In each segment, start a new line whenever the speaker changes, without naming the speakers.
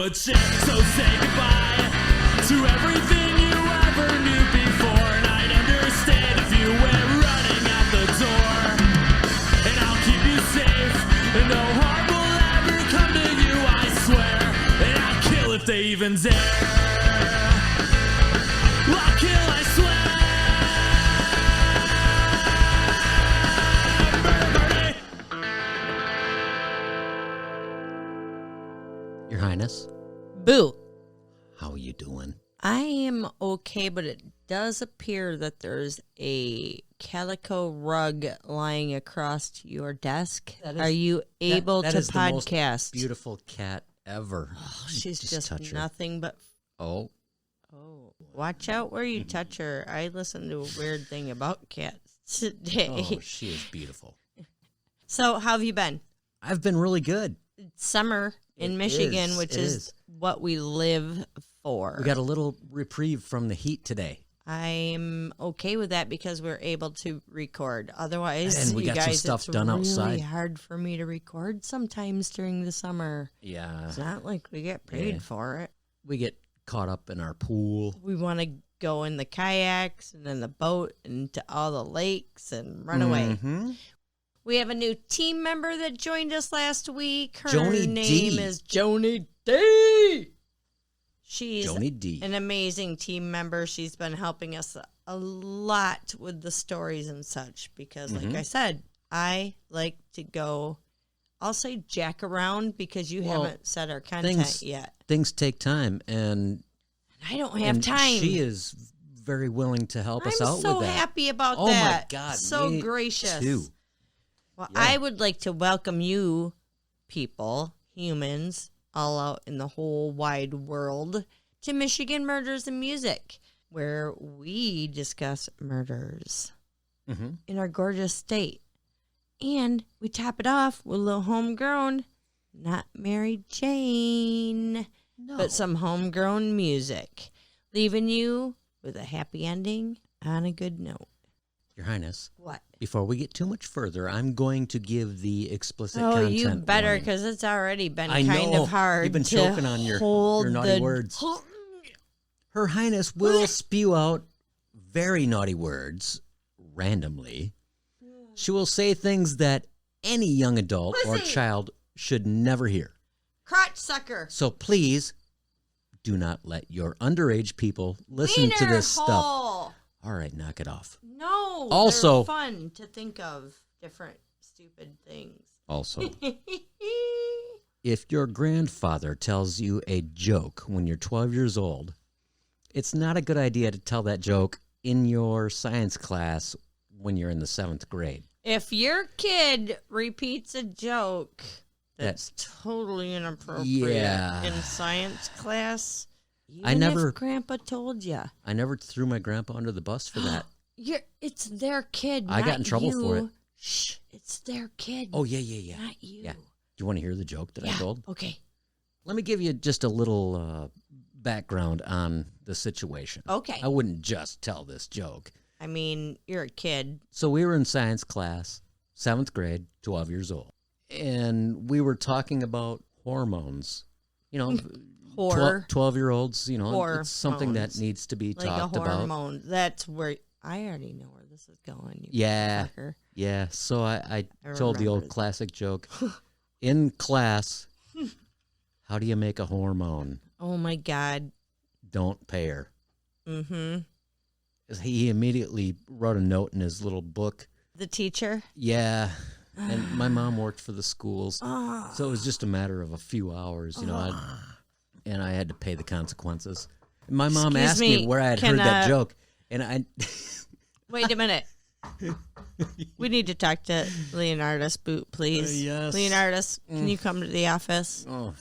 a chick, so say goodbye to everything you ever knew before. And I'd understand if you went running out the door. And I'll keep you safe, and no harm will ever come to you, I swear. And I'll kill if they even dare. I'll kill, I swear.
Your Highness.
Boo.
How are you doing?
I am okay, but it does appear that there's a calico rug lying across your desk. Are you able
that
to
is the most
podcast?
beautiful cat ever.
Oh, she's just
touch her.
nothing but...
Oh.
Watch out where you touch her. I listened to a weird thing about cats today.
Oh, she is beautiful.
So, how have you been?
I've been really good.
It's summer in Michigan, which is what we live for.
We got a little reprieve from the heat today.
I'm okay with that because we're able to record. Otherwise,
and we got some stuff done outside.
It's really hard for me to record sometimes during the summer.
Yeah.
It's not like we get paid for it.
We get caught up in our pool.
We want to go in the kayaks and in the boat and to all the lakes and run away. We have a new team member that joined us last week. Her name is Joni D. She's an amazing team member. She's been helping us a lot with the stories and such because, like I said, I like to go, I'll say jack around because you haven't set our content yet.
Things take time, and
I don't have time.
She is very willing to help us out with that.
I'm so happy about that.
Oh, my God.
So gracious.
Too.
Well, I would like to welcome you people, humans, all out in the whole wide world, to Michigan Murders and Music, where we discuss murders in our gorgeous state. And we top it off with a little homegrown, not Mary Jane, but some homegrown music, leaving you with a happy ending on a good note.
Your Highness.
What?
Before we get too much further, I'm going to give the explicit content.
Oh, you better, because it's already been kind of hard.
You've been choking on your naughty words. Her Highness will spew out very naughty words randomly. She will say things that any young adult or child should never hear.
Crotch sucker.
So please do not let your underage people listen to this stuff. All right, knock it off.
No,
also,
they're fun to think of different stupid things.
Also, if your grandfather tells you a joke when you're 12 years old, it's not a good idea to tell that joke in your science class when you're in the 7th grade.
If your kid repeats a joke that's totally inappropriate in science class... Even if Grandpa told you.
I never threw my grandpa under the bus for that.
It's their kid,
I got in trouble for it.
Shh, it's their kid.
Oh, yeah.
Not you.
Yeah. Do you want to hear the joke that I told?
Okay.
Let me give you just a little background on the situation.
Okay.
I wouldn't just tell this joke.
I mean, you're a kid.
So we were in science class, 7th grade, 12 years old. And we were talking about hormones. You know... 12-year-olds, you know, it's something that needs to be talked about.
Hormone. That's where I already know where this is going.
Yeah. So I told the old classic joke. In class, how do you make a hormone?
Oh, my God.
Don't pay her. He immediately wrote a note in his little book.
The teacher?
Yeah. And my mom worked for the schools. So it was just a matter of a few hours, you know. And I had to pay the consequences. My mom asked me where I had heard that joke, and I...
Wait a minute. We need to talk to Leonardus Boot, please.
Yes.
Leonardus, can you come to the office?
Oh.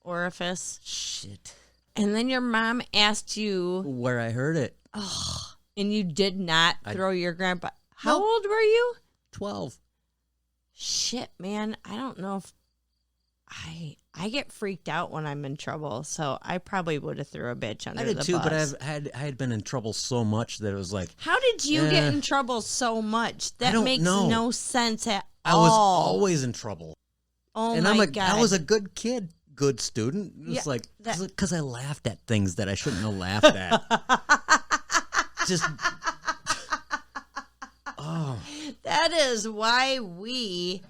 Orifice.
Shit.
And then your mom asked you...
where I heard it.
Oh, and you did not throw your grandpa... How old were you?
12.
Shit, man. I don't know if... I get freaked out when I'm in trouble, so I probably would have threw a bitch under the bus. I did too,
but I had been in trouble so much that it was like...
How did you get in trouble so much? That makes no sense at all.
I was always in trouble.
Oh, my God.
I was a good kid good student. It's
Yeah,
like,
that-
because I laughed at things that I shouldn't have laughed at. Just, oh.
That is why we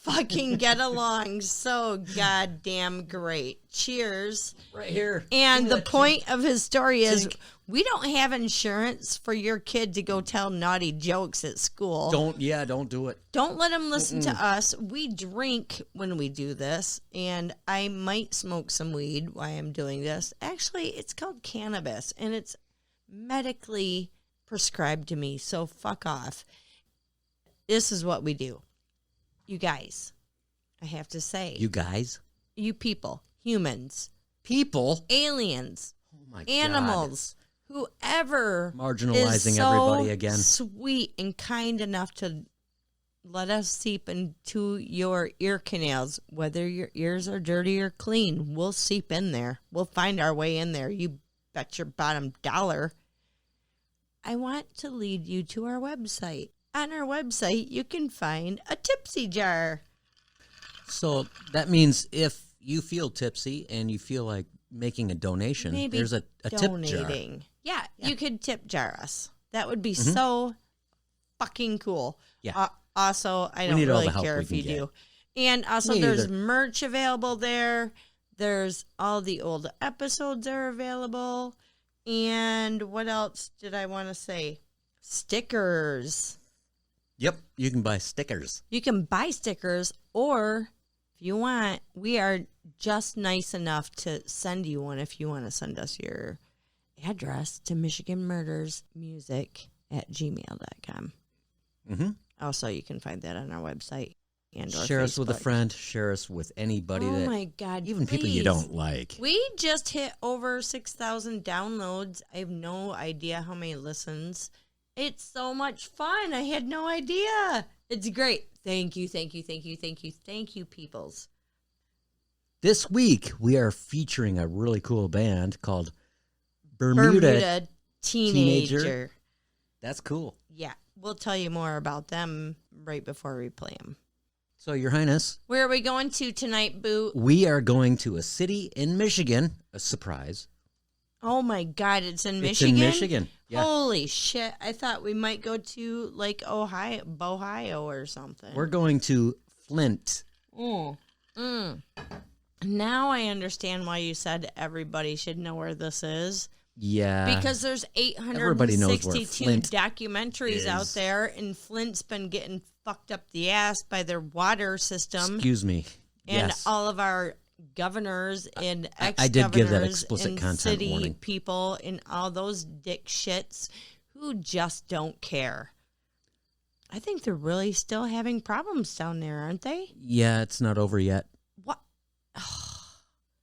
fucking get along so goddamn great. Cheers.
Right here.
And the point of his story is we don't have insurance for your kid to go tell naughty jokes at school.
Don't do it.
Don't let him listen to us. We drink when we do this, and I might smoke some weed while I'm doing this. Actually, it's called cannabis, and it's medically prescribed to me, so fuck off. This is what we do. You guys, I have to say.
You guys?
You people, humans,
People?
aliens,
Oh my
animals, whoever
Marginalizing
is so
everybody again.
sweet and kind enough to let us seep into your ear canals, whether your ears are dirty or clean. We'll seep in there. We'll find our way in there. You bet your bottom dollar. I want to lead you to our website. On our website, you can find a tipsy jar.
So that means if you feel tipsy and you feel like making a donation,
Maybe
there's a tip jar.
Yeah, you could tip jar us. That would be so fucking cool.
Yeah.
Also, I
We
don't
need all
really
the help
care
we
if
can
you
get.
do. And also,
Me
there's
either.
merch available there. There's all the old episodes are available. And what else did I want to say? Stickers.
Yep, you can buy stickers.
You can buy stickers, or if you want, we are just nice enough to send you one if you want to send us your address to michiganmurdersmusic@gmail.com.
Mm-hmm.
Also, you can find that on our website and our
Share us with a
Facebook.
friend. Share us with anybody
Oh
that,
my God.
even people you
please.
don't like.
We just hit over 6,000 downloads. I have no idea how many listens. It's so much fun. I had no idea. It's great. Thank you, peoples.
This week, we are featuring a really cool band called Bermuda.
Teenager.
That's cool.
Yeah, we'll tell you more about them right before we play them.
So, Your Highness,
Where are we going to tonight, Boo?
we are going to a city in Michigan. A surprise.
Oh my God, it's in
It's
Michigan?
in Michigan. Yeah.
Holy shit. I thought we might go to like Ohio or something.
We're going to Flint.
Now I understand why you said everybody should know where this is.
Yeah.
Because there's
Everybody knows where
862
Flint
documentaries out
is.
there, and Flint's been getting fucked up the ass by their water system.
Excuse me.
And
Yes.
all of our governors and ex-governors
I did give that explicit
and
content
city
warning.
people and all those dick shits who just don't care. I think they're really still having problems down there, aren't they?
Yeah, it's not over yet.
What?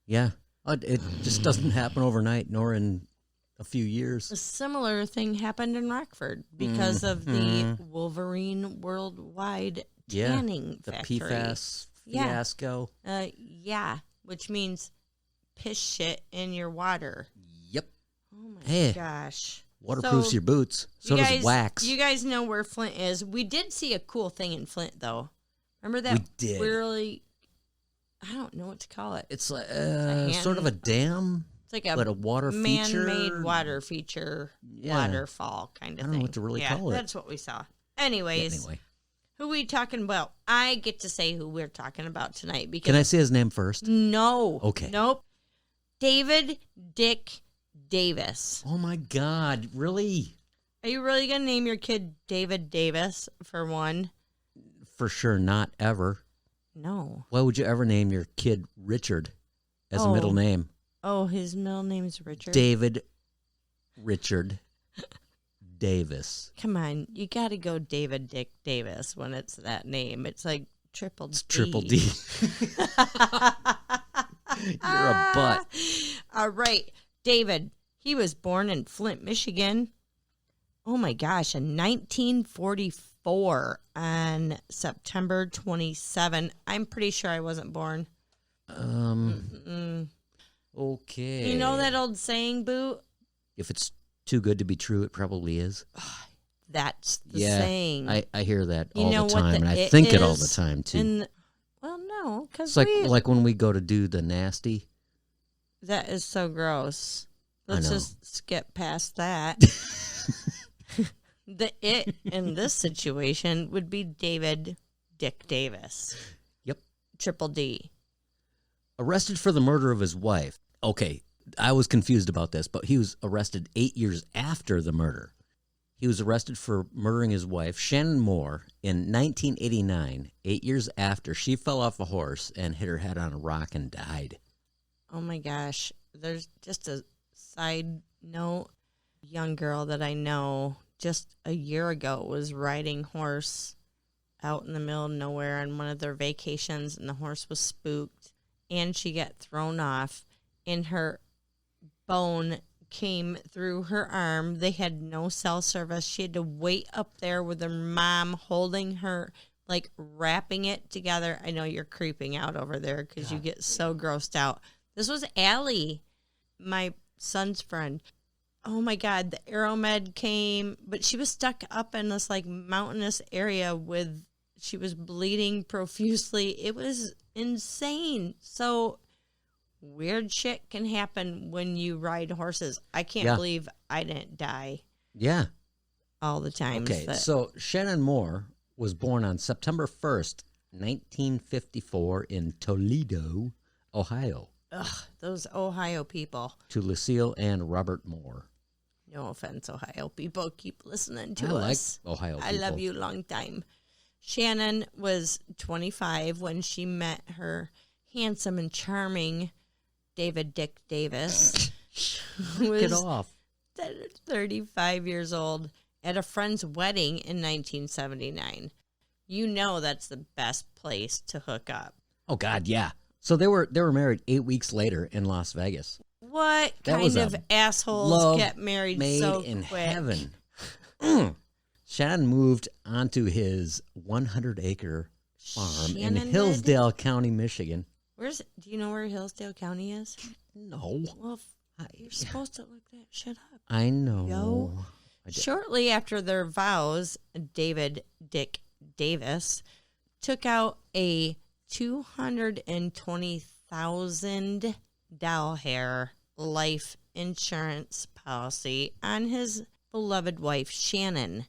Yeah. It just doesn't happen overnight, nor in a few years.
A similar thing happened in Rockford because of the Wolverine Worldwide tanning
the
factory.
PFAS
Yeah.
fiasco.
Yeah, which means piss shit in your water.
Yep.
Oh my
Hey.
gosh.
Waterproofs
So,
your boots. So
you guys,
does wax.
You guys know where Flint is. We did see a cool thing in Flint, though. Remember that?
We did.
Really, I don't know what to call it.
It's like
a
sort of a dam,
It's like
but a water feature.
man-made water feature,
Yeah.
waterfall kind of
I don't
thing.
know what to really call it.
That's what we saw.
Yeah,
Anyways,
anyway.
who we talking about? I get to say who we're talking about tonight because
Can I say his name first?
no,
Okay.
nope, David Dick Davis.
Oh my God! Really?
Are you really gonna name your kid David Davis for one?
For sure, not ever.
No.
Why would you ever name your kid Richard as a middle name?
Oh, his middle name's Richard.
David Richard Davis.
Come on, you got to go David Dick Davis when it's that name. It's like triple D.
It's triple D. You're a butt.
All right, David. He was born in Flint, Michigan. Oh my gosh, in 1944 on September 27. I'm pretty sure I wasn't born.
Okay.
You know that old saying, Boo?
If it's too good to be true, it probably is.
That's the
Yeah,
saying.
I hear that
You
all
know
the
what
time,
the
and I
it
think it all
is?
the time too.
And well, No, because
It's like when we go to do the nasty.
That is so gross. Let's just skip past that. The it in this situation would be David Dick Davis.
Yep.
Triple D.
Arrested for the murder of his wife. Okay, I was confused about this, but he was arrested 8 years after the murder. He was arrested for murdering his wife, Shannon Moore, in 1989, 8 years after she fell off a horse and hit her head on a rock and died.
Oh my gosh. There's just a side note. Young girl that I know just a year ago was riding horse out in the middle of nowhere on one of their vacations, and the horse was spooked, and she got thrown off, and her bone came through her arm. They had no cell service. She had to wait up there with her mom holding her, like wrapping it together. I know you're creeping out over there because you get so grossed out. This was Allie, my son's friend. Oh my God, the Aeromed came, but she was stuck up in this like mountainous area she was bleeding profusely. It was insane. So weird shit can happen when you ride horses. I can't believe I didn't die.
Yeah.
All the time.
Okay, so Shannon Moore was born on September 1st, 1954 in Toledo, Ohio.
Ugh, those Ohio people.
To Lucille and Robert Moore.
No offense, Ohio people. Keep listening to
us.
I
like Ohio people.
I love you long time. Shannon was 25 when she met her handsome and charming David Dick Davis.
Get off.
35 years old at a friend's wedding in 1979. You know that's the best place to hook up.
Oh, God, yeah. So they were married 8 weeks later in Las Vegas.
What kind of assholes get married so
in
quick?
Heaven. Shannon moved onto his 100-acre farm in Hillsdale County, Michigan.
Do you know where Hillsdale County is?
No.
Well, you're supposed to look that shit up.
I know.
Yo. Shortly after their vows, David Dick Davis took out a $220,000 life insurance policy on his beloved wife, Shannon.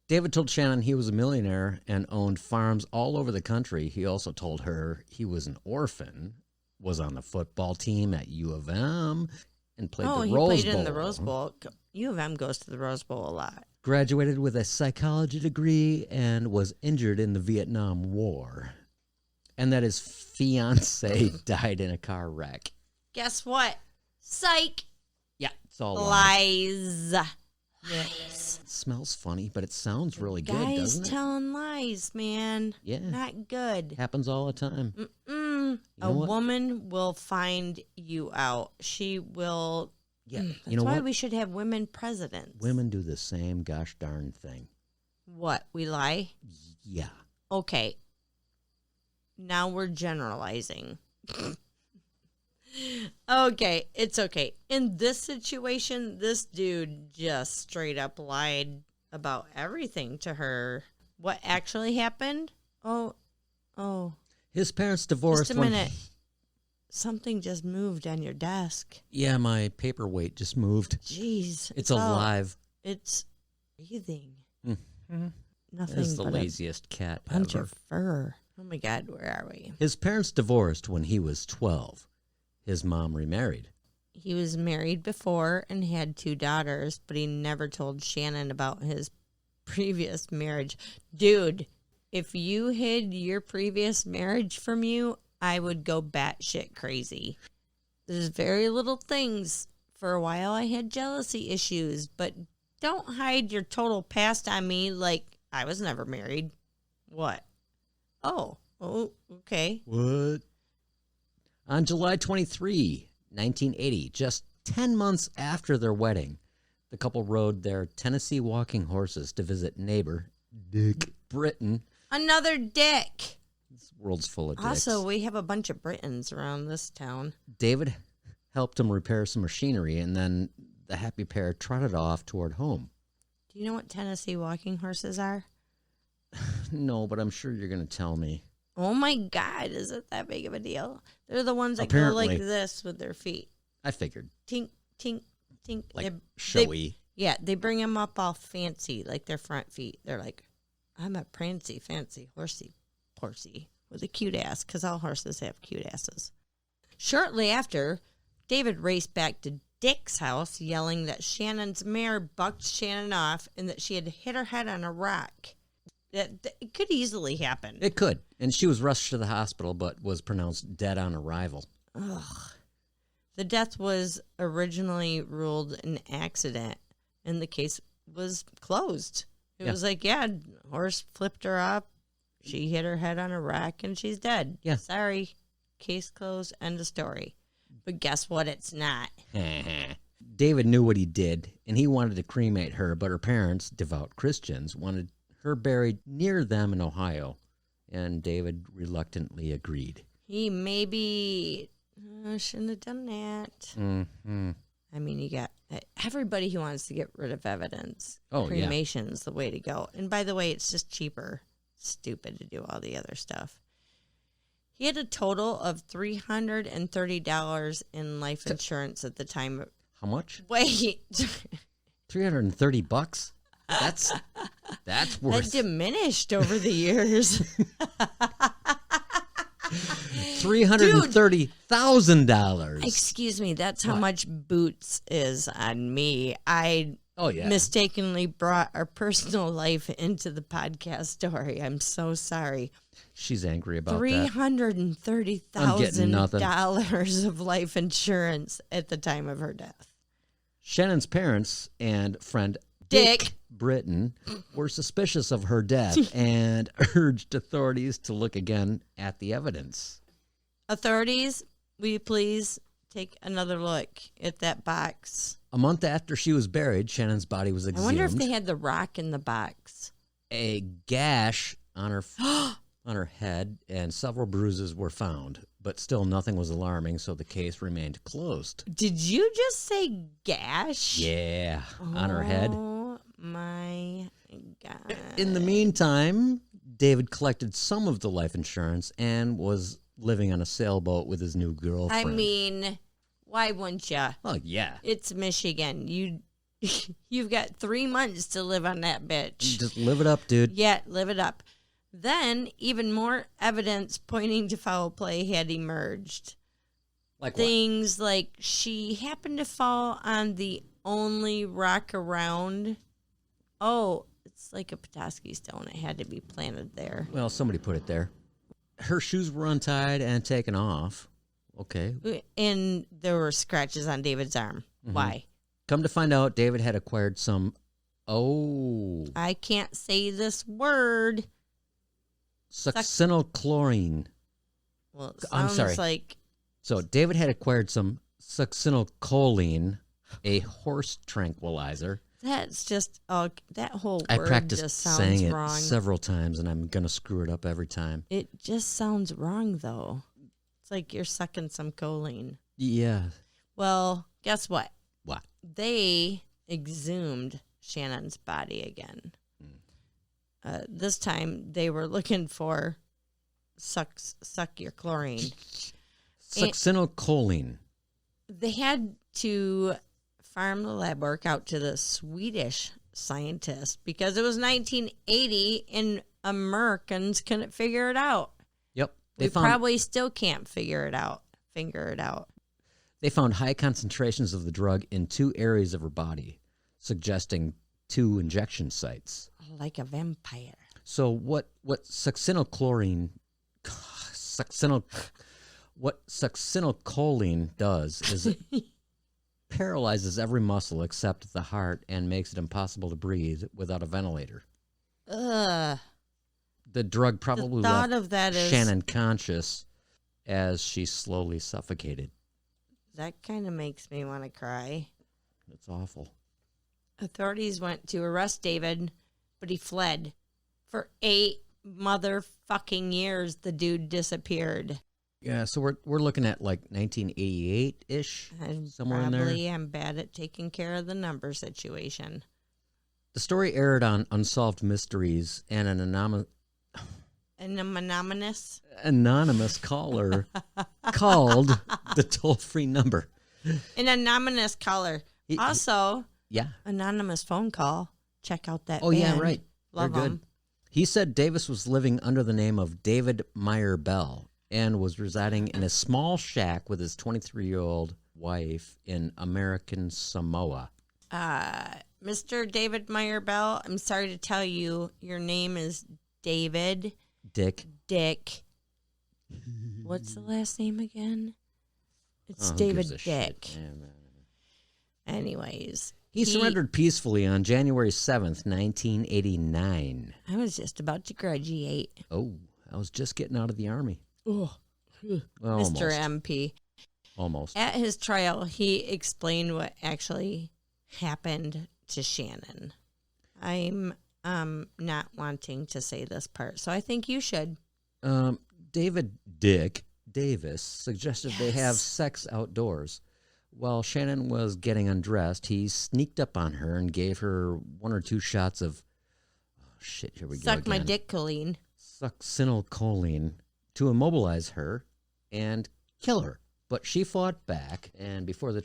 David told Shannon he was a millionaire and owned farms all over the country. He also told her he was an orphan, was on the football team at U of M, and played the Rose Bowl. Oh, he played in
the Rose Bowl. U of M goes to the Rose Bowl a lot.
Graduated with a psychology degree and was injured in the Vietnam War. And that his fiance died in a car wreck.
Guess what? Psych.
Yeah, it's all
lies.
Yes. It smells funny, but it sounds really good, doesn't it?
Guys telling lies, man.
Yeah.
Not good.
Happens all the time.
A woman will find you out. She will.
Yeah.
That's why we should have women presidents.
Women do the same gosh darn thing.
What? We lie?
Yeah.
Okay. Now we're generalizing. Okay, it's okay. In this situation, this dude just straight up lied about everything to her. What actually happened? Oh.
His parents divorced.
Just a minute. Something just moved on your desk.
Yeah, my paperweight just moved.
Jeez.
It's alive.
It's breathing.
Mm-hmm.
Nothing
It's the
but
laziest cat
bunch
ever.
of fur. Oh my God, where are we?
His parents divorced when he was 12. His mom remarried.
He was married before and had 2 daughters, but he never told Shannon about his previous marriage. Dude, if you hid your previous marriage from you, I would go batshit crazy. There's very little things. For a while, I had jealousy issues, but don't hide your total past on me like I was never married. What? Oh, okay.
What? On July 23, 1980, just 10 months after their wedding, the couple rode their Tennessee walking horses to visit neighbor Dick Britton.
Another Dick.
This world's full of dicks.
Also, we have a bunch of Britons around this town.
David helped him repair some machinery, and then the happy pair trotted off toward home.
Do you know what Tennessee walking horses are?
No, but I'm sure you're going to tell me.
Oh my God, is it that big of a deal? They're the ones that
Apparently.
go like this with their feet.
I figured.
Tink, tink, tink.
Like showy.
They bring them up all fancy, like their front feet. They're like, I'm a prancy, fancy, horsey with a cute ass, because all horses have cute asses. Shortly after, David raced back to Dick's house, yelling that Shannon's mare bucked Shannon off and that she had hit her head on a rock. It could easily happen.
It could. And she was rushed to the hospital, but was pronounced dead on arrival.
Ugh. The death was originally ruled an accident, and the case was closed. It was like, horse flipped her up. She hit her head on a rock, and she's dead.
Yeah.
Sorry. Case closed. End of story. But guess what? It's not.
David knew what he did, and he wanted to cremate her, but her parents, devout Christians, wanted her buried near them in Ohio, and David reluctantly agreed.
He maybe shouldn't have done that.
Mm-hmm.
I mean, you got everybody who wants to get rid of evidence.
Oh,
Cremation's the way to go. And by the way, it's just cheaper. Stupid to do all the other stuff. He had a total of $330 in life insurance at the time.
How much?
Wait.
$330? That's worth.
That diminished over the years.
$330,000.
Excuse me, that's how much Boots is on me. I mistakenly brought our personal life into the podcast story. I'm so sorry.
She's angry about
$330,000 of life insurance at the time of her death.
Shannon's parents and friend
Dick
Britton were suspicious of her death and urged authorities to look again at the evidence.
Authorities, will you please take another look at that box?
A month after she was buried, Shannon's body was exhumed.
I wonder if they had the rock in the box.
A gash on her on her head and several bruises were found, but still nothing was alarming, so the case remained closed.
Did you just say gash?
Yeah, on her head.
Oh my God.
In the meantime, David collected some of the life insurance and was living on a sailboat with his new girlfriend.
I mean, why wouldn't you?
Oh, yeah.
It's Michigan. You've got 3 months to live on that bitch.
Just live it up, dude.
Yeah, live it up. Then, even more evidence pointing to foul play had emerged.
Like
things like she happened to fall on the only rock around. Oh, it's like a Petoskey stone. It had to be planted there.
Well, somebody put it there. Her shoes were untied and taken off. Okay.
And there were scratches on David's arm. Mm-hmm. Why?
Come to find out, David had acquired some... I
can't say this word.
Succinylchlorine.
Well, it sounds like...
So, David had acquired some succinylcholine, a horse tranquilizer.
That's just... that whole word
I practiced
just sounds
saying
wrong.
it several times, and I'm going to screw it up every time.
It just sounds wrong, though. It's like you're sucking some choline.
Yeah.
Well, guess what?
What?
They exhumed Shannon's body again. This time, they were looking for suck your chlorine.
Succinylcholine.
They had to farm the lab work out to the Swedish scientist because it was 1980 and Americans couldn't figure it out.
Yep.
We probably still can't figure it out.
They found high concentrations of the drug in 2 areas of her body, suggesting 2 injection sites.
Like a vampire.
So what succinylcholine does is it paralyzes every muscle except the heart and makes it impossible to breathe without a ventilator.
Ugh.
The drug probably
left
of that Shannon conscious as she slowly suffocated.
That kind of makes me want to cry.
It's awful.
Authorities went to arrest David, but he fled. For 8 motherfucking years, the dude disappeared.
Yeah, so we're looking at like 1988-ish, somewhere in there.
Probably I'm bad at taking care of the number situation.
The story aired on Unsolved Mysteries and an
An
anonymous caller called the toll-free number.
An anonymous caller. Also,
yeah,
anonymous phone call. Check out that
Oh,
band.
yeah, right.
Love
They're good.
them.
He said Davis was living under the name of David Meyer Bell and was residing in a small shack with his 23-year-old wife in American Samoa.
Mr. David Meyer Bell, I'm sorry to tell you, your name is David
Dick.
What's the last name again? It's
Who
David
gives a
Dick.
shit?
Anyways.
He surrendered peacefully on January 7th, 1989.
I was just about to graduate.
Oh, I was just getting out of the Army.
Oh,
Well,
Mr.
almost.
MP.
Almost.
At his trial, he explained what actually happened to Shannon. I'm not wanting to say this part, so I think you should.
David Dick Davis suggested they have sex outdoors. While Shannon was getting undressed, he sneaked up on her and gave her 1 or 2 shots of, here we go
Suck my
again.
dick, Colleen.
Succinylcholine to immobilize her and kill her. But she fought back, and before the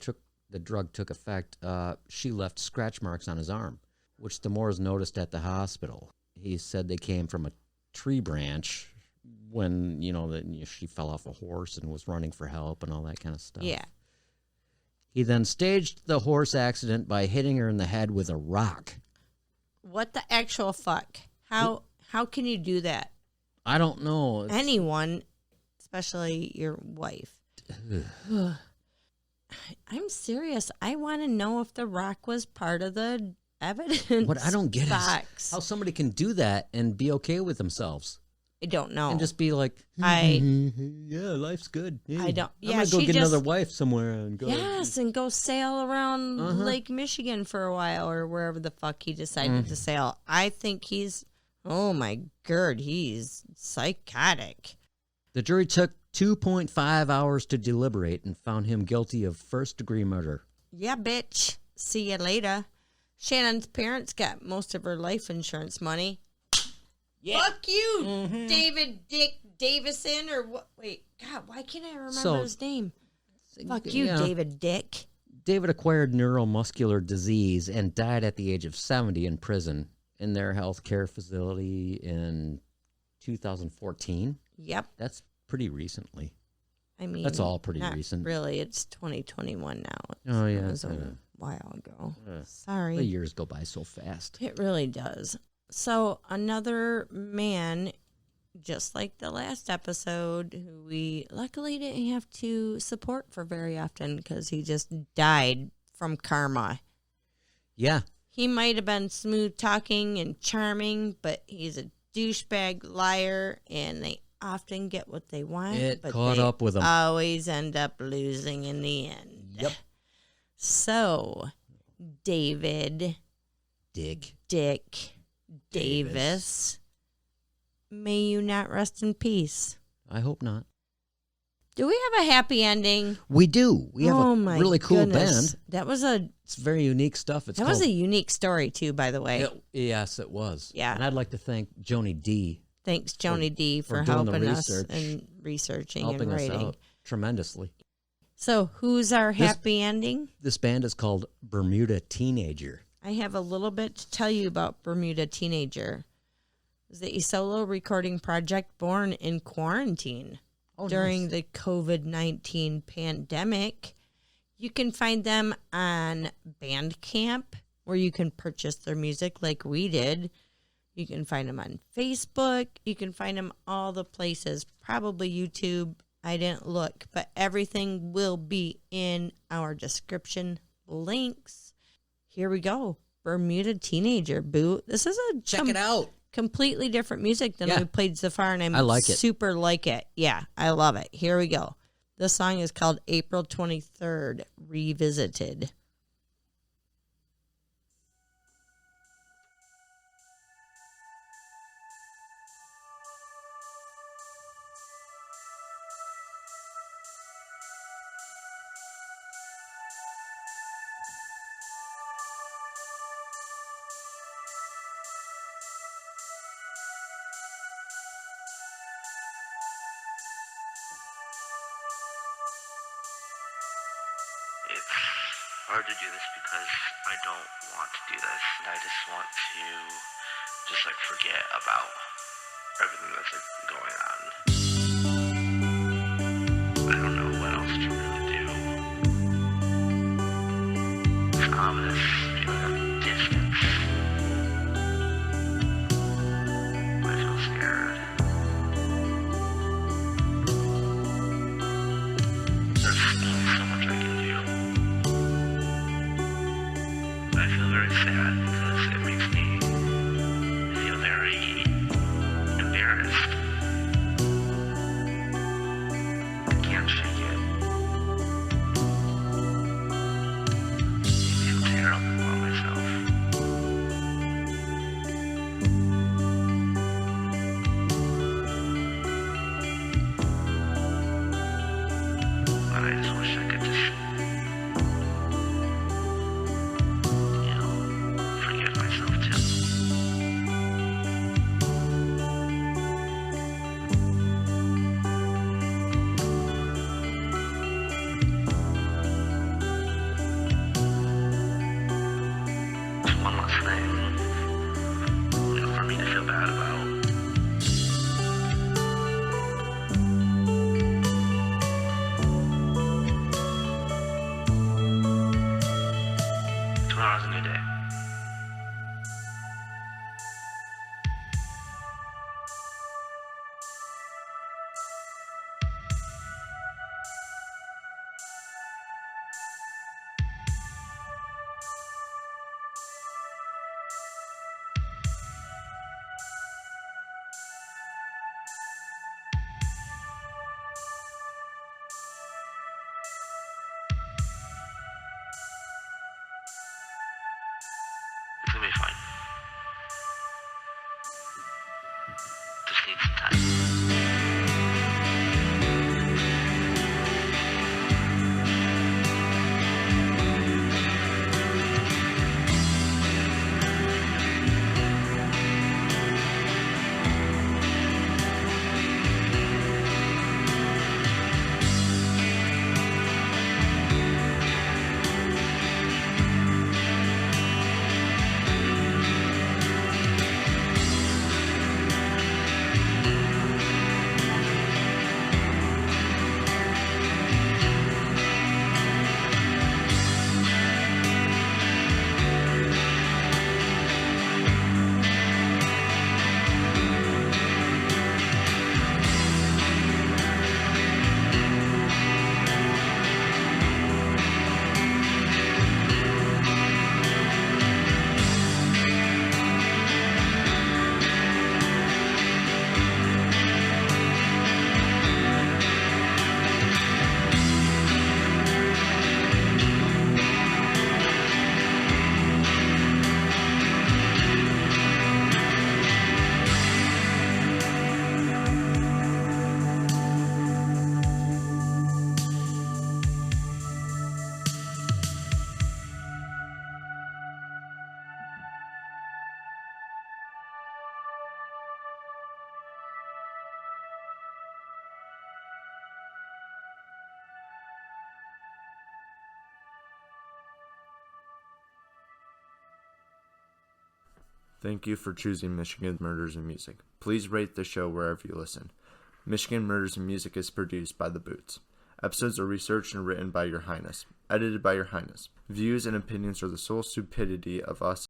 drug took effect, she left scratch marks on his arm, which the Moores noticed at the hospital. He said they came from a tree branch when, she fell off a horse and was running for help and all that kind of stuff.
Yeah.
He then staged the horse accident by hitting her in the head with a rock.
What the actual fuck? How can you do that?
I don't know.
Anyone, especially your wife. I'm serious. I want to know if the rock was part of the evidence.
What I don't get
box.
is how somebody can do that and be okay with themselves.
I don't know.
And just be like, yeah, life's good.
I don't.
I'm
Yeah,
gonna go
she
get
just,
another wife somewhere and go.
Yes, and go sail around Lake Michigan for a while or wherever the fuck he decided to sail. I think he's, oh my god, he's psychotic.
The jury took 2.5 hours to deliberate and found him guilty of first-degree murder.
Yeah, bitch. See you later. Shannon's parents got most of her life insurance money. Yeah. Fuck you, David Dick Davison, or what? Wait, God, why can't I remember his name? Fuck you, David Dick.
David acquired neuromuscular disease and died at the age of 70 in prison in their health care facility in 2014.
Yep.
That's pretty recently.
I mean,
that's all pretty
not
recent.
Really, it's 2021 now.
Oh, yeah.
It was a while ago. Sorry.
The years go by so fast.
It really does. So another man, just like the last episode, who we luckily didn't have to support for very often because he just died from karma.
Yeah.
He might have been smooth talking and charming, but he's a douchebag liar, and they often get what they want.
It caught up with them.
Always end up losing in the end.
Yep.
So, David
Dick
Davis, may you not rest in peace.
I hope not.
Do we have a happy ending?
We do. We have a really cool band.
That was
It's very unique stuff.
That was a unique story too, by the way.
Yes, it was.
Yeah.
And I'd like to thank Joni D.
Thanks, Joni D, for
doing
helping
the
us
research,
and researching
helping
and
us
writing.
out tremendously.
So, who's our happy ending?
This band is called Bermuda Teenager.
I have a little bit to tell you about Bermuda Teenager. It was a solo recording project born in quarantine during the COVID-19 pandemic. You can find them on Bandcamp, where you can purchase their music like we did. You can find them on Facebook. You can find them all the places, probably YouTube. I didn't look, but everything will be in our description links. Here we go. Bermuda Teenager, boo. This is a
Check it out.
Completely different music than we played so far, and I
like it.
Super like it. Yeah, I love it. Here we go. The song is called April 23rd, Revisited.
It's hard to do this because I don't want to do this, and I just want to just like forget about everything that's like going on. I don't know what else to really do. This ominous feeling of distance. I feel scared. There's only so much I can do. I feel very sad because it makes me feel very embarrassed. I can't shake it. I feel terrible about myself. But I just wish I could just, forgive myself too. It's one less thing, for me to feel bad about. Tomorrow's a new day. It's gonna be fine. Just need some time.
Thank you for choosing Michigan Murders and Music. Please rate the show wherever you listen. Michigan Murders and Music is produced by The Boots. Episodes are researched and written by Your Highness. Edited by Your Highness. Views and opinions are the sole stupidity of us